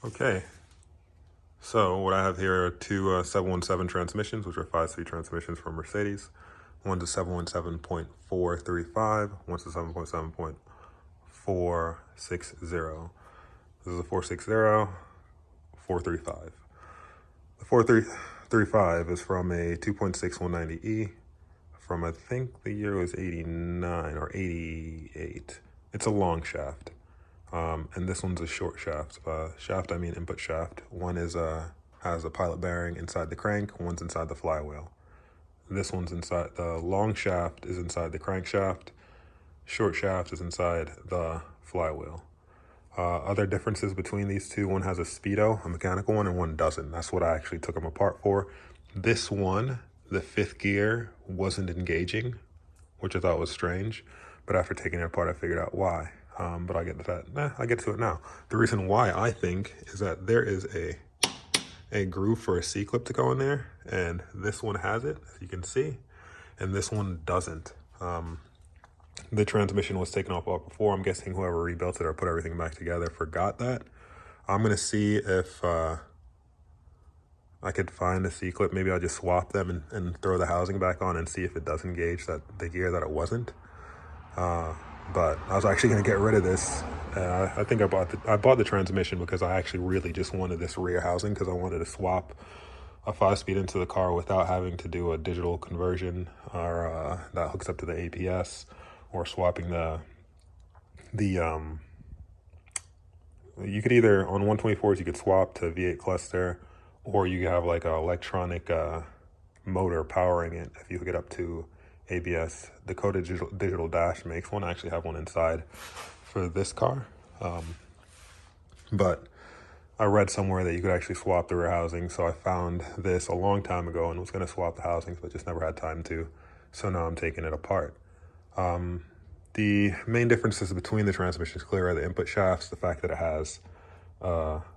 Okay, so what I have here are two 717 transmissions, which are 5-speed transmissions from Mercedes. One's a 717.435, one's a 7.7.460. This is a 460, 435. The 435 is from a 2.6 190E from, I think the year was 89 or 88. It's a long shaft. And this one's a short shaft. Shaft, I mean input shaft. One is has a pilot bearing inside the crank, one's inside the flywheel. This one's inside, the long shaft is inside the crankshaft, short shaft is inside the flywheel. Other differences between these two, one has a speedo, a mechanical one, and one doesn't. That's what I actually took them apart for. This one, the fifth gear wasn't engaging, which I thought was strange. But after taking it apart, I figured out why. But I'll get to that. I'll get to it now. The reason why, I think, is that there is a groove for a C-clip to go in there, and this one has it, as you can see, and this one doesn't. The transmission was taken off before. I'm guessing whoever rebuilt it or put everything back together forgot that. I'm gonna see if I could find a C-clip. Maybe I'll just swap them and throw the housing back on and see if it does engage the gear that it wasn't. But I was actually going to get rid of this. I think I bought the transmission because I actually really just wanted this rear housing, because I wanted to swap a 5-speed into the car without having to do a digital conversion or that hooks up to the APS, or swapping you could either, on 124s, you could swap to V8 cluster, or you could have like an electronic motor powering it if you hook it up to ABS. Dakota Digital Dash makes one. I actually have one inside for this car. But I read somewhere that you could actually swap the rear housing, so I found this a long time ago and was going to swap the housings, but just never had time to. So now I'm taking it apart. The main differences between the transmissions clear are the input shafts, the fact that it has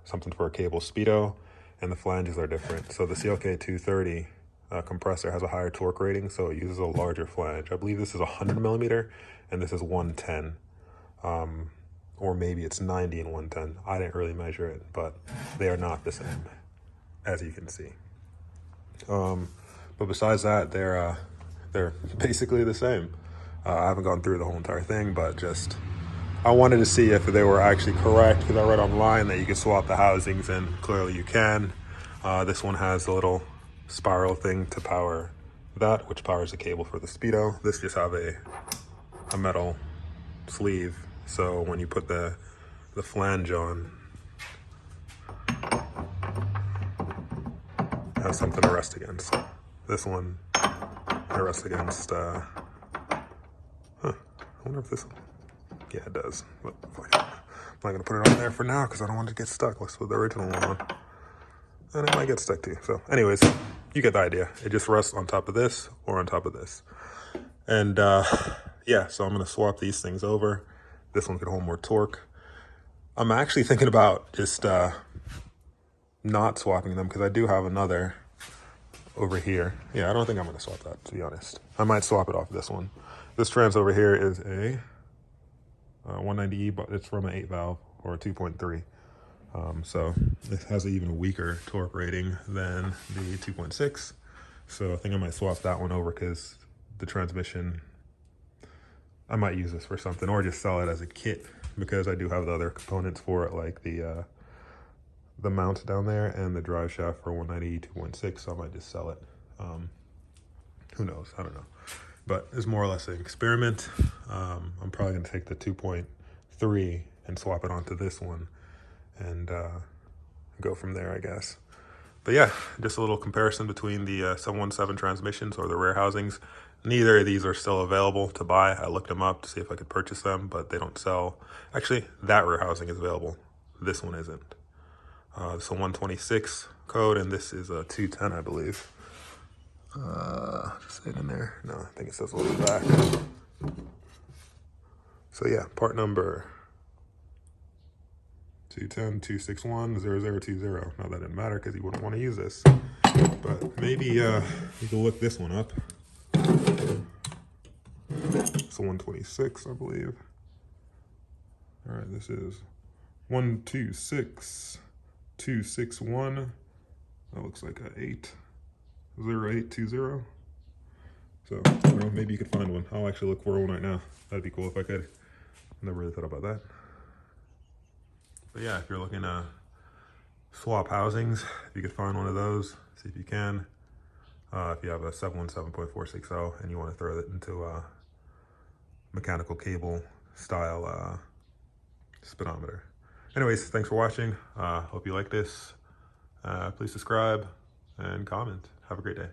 something for a cable speedo, and the flanges are different. So the CLK 230 compressor has a higher torque rating, so it uses a larger flange. I believe this is 100 millimeter and this is 110, or maybe it's 90 and 110. I didn't really measure it, but they are not the same, as you can see. But besides that, they're basically the same. I haven't gone through the whole entire thing, but just I wanted to see if they were actually correct, because I read online that you can swap the housings, and clearly you can. This one has a little spiral thing to power that, which powers the cable for the speedo. This just have a metal sleeve, so when you put the flange on, it has something to rest against. This one it rests against I wonder if this one, yeah, it does, but I'm not gonna put it on there for now because I don't want it to get stuck. Let's put the original one on, and it might get stuck too. So anyways, you get the idea. It just rests on top of this or on top of this. And yeah, so I'm gonna swap these things over. This one could hold more torque. I'm actually thinking about just not swapping them, because I do have another over here. Yeah, I don't think I'm gonna swap that, to be honest. I might swap it off this one. This trans over here is a 190E, but it's from an 8 valve or a 2.3. So it has an even weaker torque rating than the 2.6. So I think I might swap that one over, because the transmission, I might use this for something, or just sell it as a kit, because I do have the other components for it, like the mount down there and the drive shaft for 190E 2.6. So I might just sell it. Who knows? I don't know. But it's more or less an experiment. I'm probably gonna take the 2.3 and swap it onto this one, and go from there, I guess. But yeah, just a little comparison between the 717 transmissions, or the rear housings. Neither of these are still available to buy. I looked them up to see if I could purchase them, but they don't sell. Actually, that rear housing is available. This one isn't. It's a 126 code, and this is a 210, I believe. Just saying in there. No, I think it says a little bit back. So yeah, part number 210-261-0020. Now that didn't matter because you wouldn't want to use this, but maybe you can look this one up. It's a 126, I believe. All right, this is 126 261. That looks like a 80820. So, maybe you could find one. I'll actually look for one right now. That'd be cool if I could. Never really thought about that. But yeah, if you're looking to swap housings, if you could find one of those, see if you can. If you have a 717.460 and you want to throw it into a mechanical cable style speedometer. Anyways, thanks for watching. Hope you like this. Please subscribe and comment. Have a great day.